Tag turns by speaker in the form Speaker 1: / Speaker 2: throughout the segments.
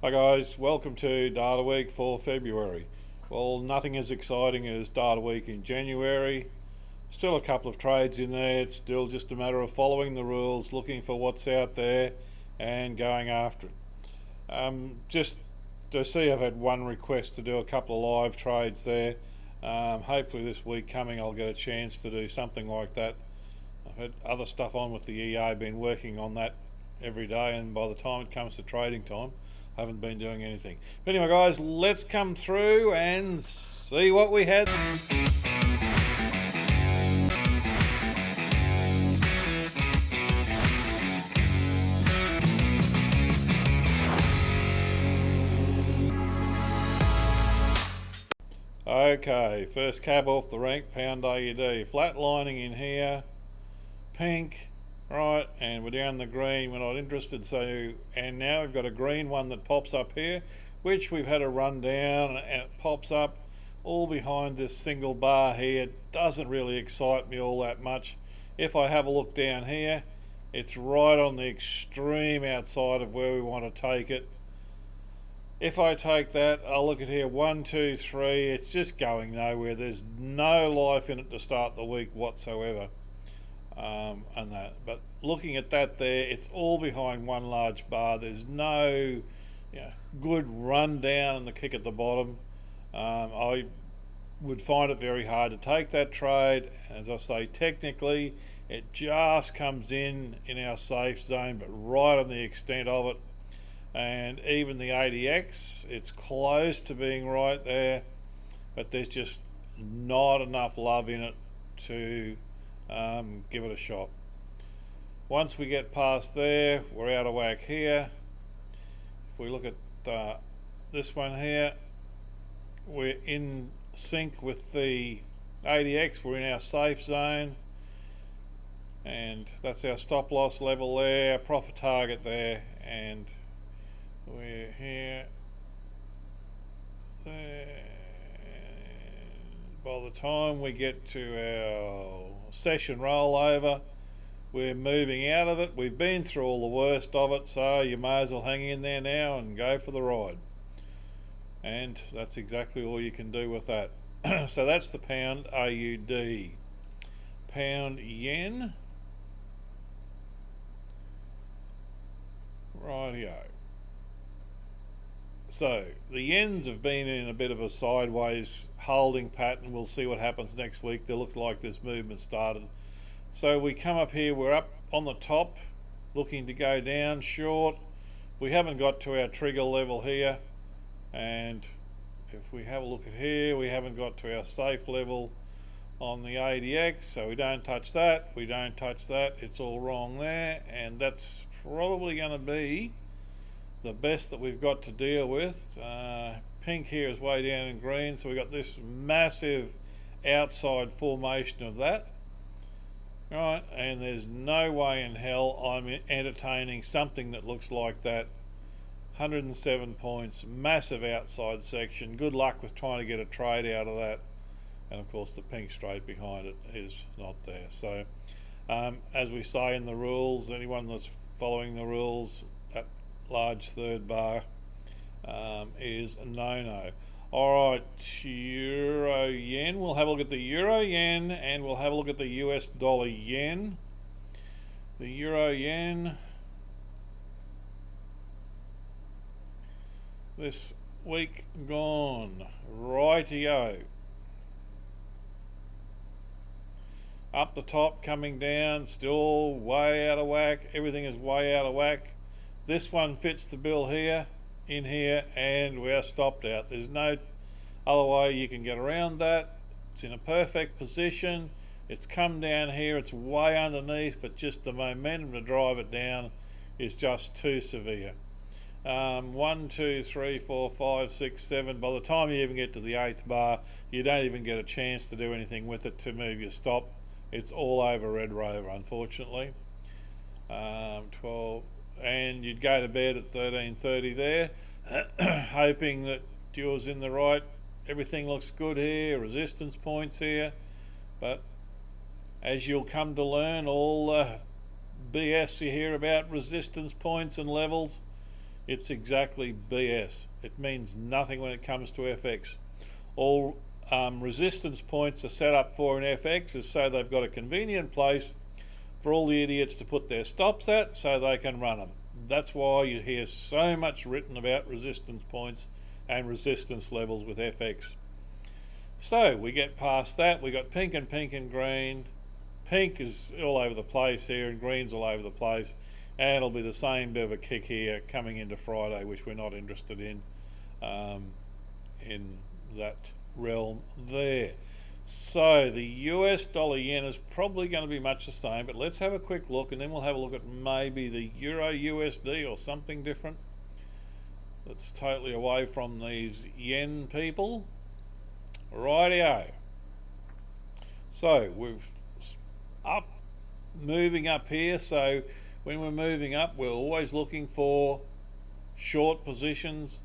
Speaker 1: Hi guys, welcome to Data Week for February. Well, nothing as exciting as Data Week in January. Still a couple of trades in there. It's still just a matter of following the rules, looking for what's out there and going after it. Just to see, I've had one request to do a couple of live trades there. Hopefully this week coming I'll get a chance to do something like that. I've had other stuff on with the EA, been working on that every day, and by the time it comes to trading time, I haven't been doing anything. But anyway, guys, let's come through and see what we had. Okay, first cab off the rank, pound AUD. Flatlining in here, pink, right, and we're down the green. We're not interested, so, and now we've got a green one that pops up here, which we've had a run down, and it pops up all behind this single bar here. It doesn't really excite me all that much. If I have a look down here, it's right on the extreme outside of where we want to take it. If I take that, I'll look at here, 1, 2, 3, it's just going nowhere. There's no life in it to start the week whatsoever. And that, but looking at that there, it's all behind one large bar. There's no good run down and the kick at the bottom. I would find it very hard to take that trade. As I say, technically it just comes in our safe zone, but right on the extent of it. And even the ADX, it's close to being right there, but there's just not enough love in it to give it a shot. Once we get past there, we're out of whack here. If we look at this one here, we're in sync with the ADX, we're in our safe zone, and that's our stop loss level there, our profit target there, and we're here. There. By the time we get to our session rollover, we're moving out of it. We've been through all the worst of it, so you may as well hang in there now and go for the ride. And that's exactly all you can do with that. So that's the pound AUD. Pound yen. Rightio. So the yens have been in a bit of a sideways holding pattern. We'll see what happens next week. They look like this movement started. So we come up here, we're up on the top, looking to go down short. We haven't got to our trigger level here, and if we have a look at here, we haven't got to our safe level on the ADX, so we don't touch that, we don't touch that, it's all wrong there, and that's probably going to be the best that we've got to deal with. Pink here is way down in green, so we've got this massive outside formation of that. Right, and there's no way in hell I'm entertaining something that looks like that. 107 points, massive outside section. Good luck with trying to get a trade out of that. And of course the pink straight behind it is not there. So as we say in the rules, anyone that's following the rules, that large third bar is a no-no. Alright, Euro Yen. We'll have a look at the Euro Yen, and we'll have a look at the US Dollar Yen. The Euro Yen this week gone. Rightio. Up the top, coming down, still way out of whack. Everything is way out of whack. This one fits the bill here, in here, and we're stopped out. There's no other way you can get around that. It's in a perfect position. It's come down here, it's way underneath, but just the momentum to drive it down is just too severe. 1, 2, 3, 4, 5, 6, 7. By the time you even get to the 8th bar, you don't even get a chance to do anything with it to move your stop. It's all over Red Rover, unfortunately. 12, and you'd go to bed at 13:30 there, hoping that yours in the right. Everything looks good here, resistance points here, but as you'll come to learn, all BS you hear about resistance points and levels, It's exactly BS. It means nothing when it comes to FX. All resistance points are set up for in FX is so they've got a convenient place for all the idiots to put their stops at so they can run them. That's why you hear so much written about resistance points and resistance levels with FX. So we get past that, we got pink and green. Pink is all over the place here and green's all over the place, and it'll be the same bit of a kick here coming into Friday, which we're not interested in that realm there. So the US dollar yen is probably going to be much the same, but let's have a quick look and then we'll have a look at maybe the Euro USD or something different that's totally away from these yen people. Rightio. So we've moving up here, so when we're moving up we're always looking for short positions.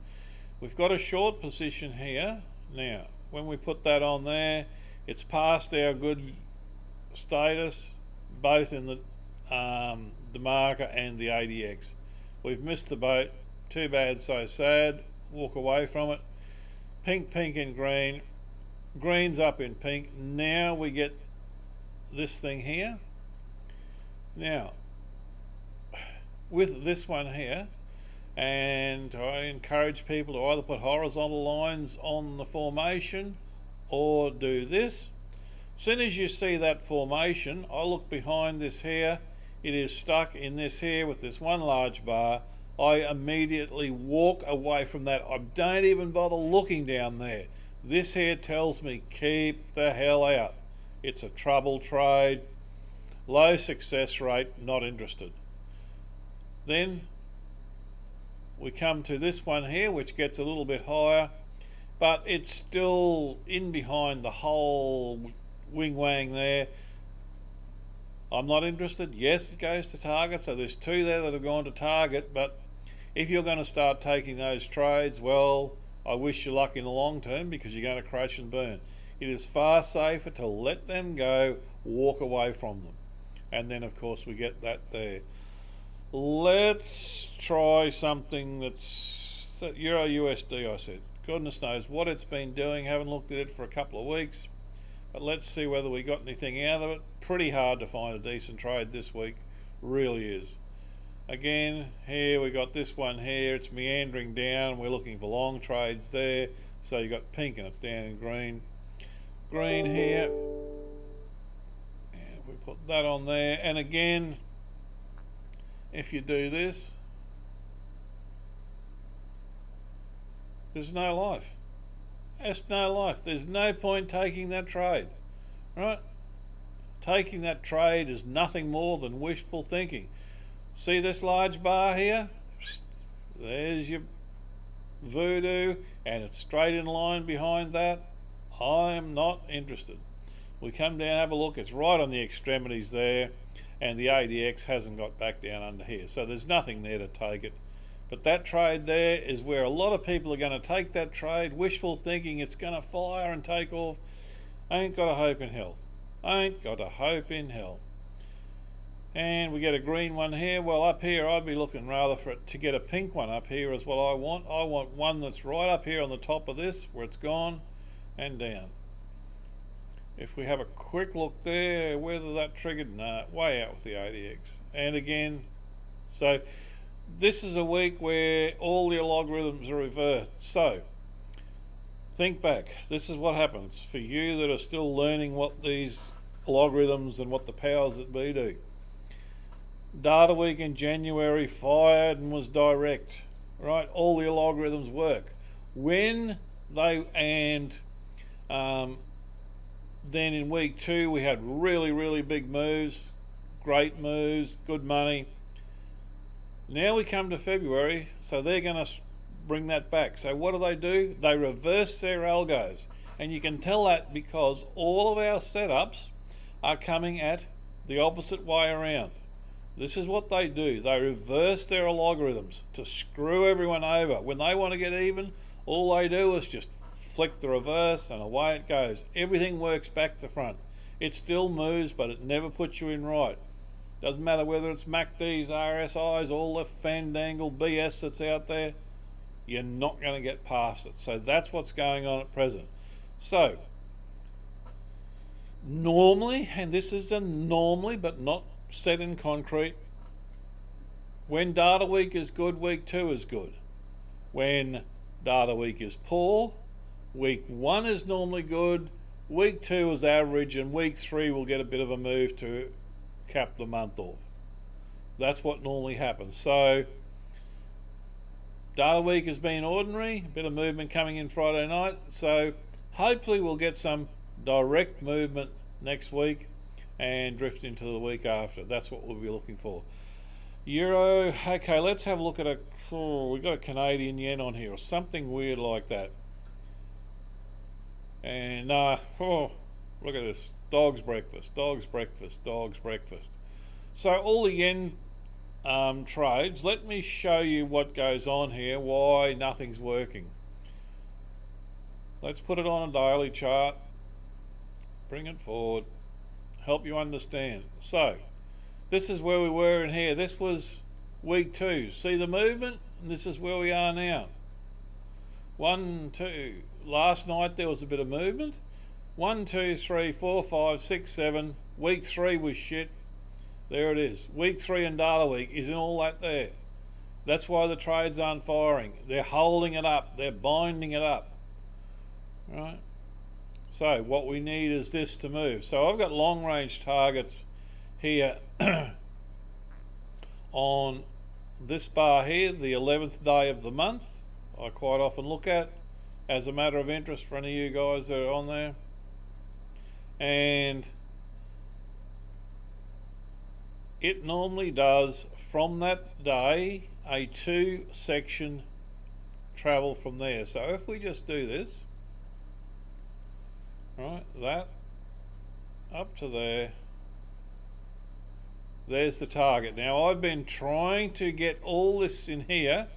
Speaker 1: We've got a short position here. Now when we put that on there, it's past our good status both in the marker and the ADX. We've missed the boat, too bad, so sad. Walk away from it. Pink and green. Green's up in pink. Now we get this thing here. Now with this one here, and I encourage people to either put horizontal lines on the formation or do this. As soon as you see that formation, I look behind this here, it is stuck in this here with this one large bar. I immediately walk away from that. I don't even bother looking down there. This here tells me keep the hell out. It's a trouble trade, low success rate, not interested. Then we come to this one here, which gets a little bit higher, but it's still in behind the whole wing wang there. I'm not interested. Yes, it goes to target, so there's two there that have gone to target, but if you're going to start taking those trades, well, I wish you luck in the long term because you're going to crash and burn. It is far safer to let them go, walk away from them. And then of course we get that there. Let's try something that's Euro USD, I said. Goodness knows what it's been doing. Haven't looked at it for a couple of weeks, but let's see whether we got anything out of it. Pretty hard to find a decent trade this week, really is. Again, here we got this one here, it's meandering down, we're looking for long trades there. So you got pink and it's down in green. Green here, and we put that on there, and again, if you do this, there's no life. There's no life. There's no point taking that trade, right? Taking that trade is nothing more than wishful thinking. See this large bar here? There's your voodoo, and it's straight in line behind that. I am not interested. We come down, have a look. It's right on the extremities there, and the ADX hasn't got back down under here, so there's nothing there to take it. But that trade there is where a lot of people are going to take that trade, wishful thinking it's going to fire and take off. I ain't got a hope in hell. I ain't got a hope in hell. And we get a green one here. Well, up here I'd be looking rather for it to get a pink one up here is what I want. I want one that's right up here on the top of this where it's gone and down. If we have a quick look there, whether that triggered, nah, way out with the ADX. And again, so this is a week where all your logarithms are reversed. So think back. This is what happens for you that are still learning what these logarithms and what the powers that be do. Data week in January fired and was direct, right? All your logarithms work. When they, and then in week 2 we had really big moves, great moves, good money. Now we come to February, so they're going to bring that back. So what do? They reverse their algos, and you can tell that because all of our setups are coming at the opposite way around. This is what they do. They reverse their logarithms to screw everyone over. When they want to get even, all they do is just flick the reverse and away it goes. Everything works back to front. It still moves, but it never puts you in right. Doesn't matter whether it's MACDs, RSIs, all the fandangle BS that's out there, you're not going to get past it. So that's what's going on at present. So normally, and this is a normally but not set in concrete, when data week is good, week 2 is good. When data week is poor, week 1 is normally good, week 2 is average, and week 3 will get a bit of a move to cap the month off. That's what normally happens. So data week has been ordinary, a bit of movement coming in Friday night, so hopefully we'll get some direct movement next week and drift into the week after. That's what we'll be looking for. Euro, okay, let's have a look at we've got a Canadian yen on here or something weird like that. And look at this, dog's breakfast. So all the yen trades, let me show you what goes on here, why nothing's working. Let's put it on a daily chart, bring it forward, help you understand. So this is where we were in here. This was week 2. See the movement? And this is where we are now. 1, 2. Last night there was a bit of movement. 1, 2, 3, 4, 5, 6, 7. Week 3 was shit. There it is. Week 3 and data week isn't all that there. That's why the trades aren't firing. They're holding it up. They're binding it up. Right? So what we need is this to move. So I've got long range targets here on this bar here, the 11th day of the month. I quite often look at as a matter of interest for any of you guys that are on there. And it normally does from that day a 2-section travel from there. So if we just do this, right, that up to there, there's the target. Now I've been trying to get all this in here.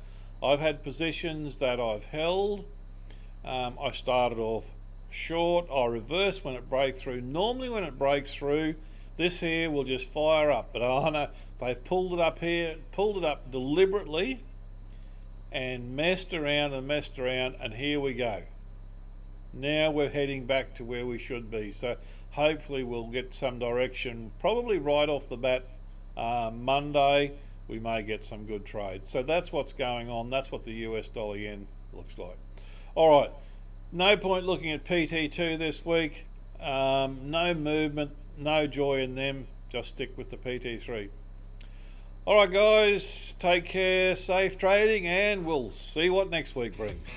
Speaker 1: I've had positions that I've held. I started off short, I reverse when it breaks through. Normally when it breaks through, this here will just fire up, but I know they've pulled it up here, pulled it up deliberately and messed around, and here we go. Now we're heading back to where we should be. So hopefully we'll get some direction, probably right off the bat. Monday we may get some good trades. So that's what's going on. That's what the US dollar yen looks like. All right, no point looking at PT2 this week. No movement, no joy in them. Just stick with the PT3. All right guys, take care, safe trading, and we'll see what next week brings.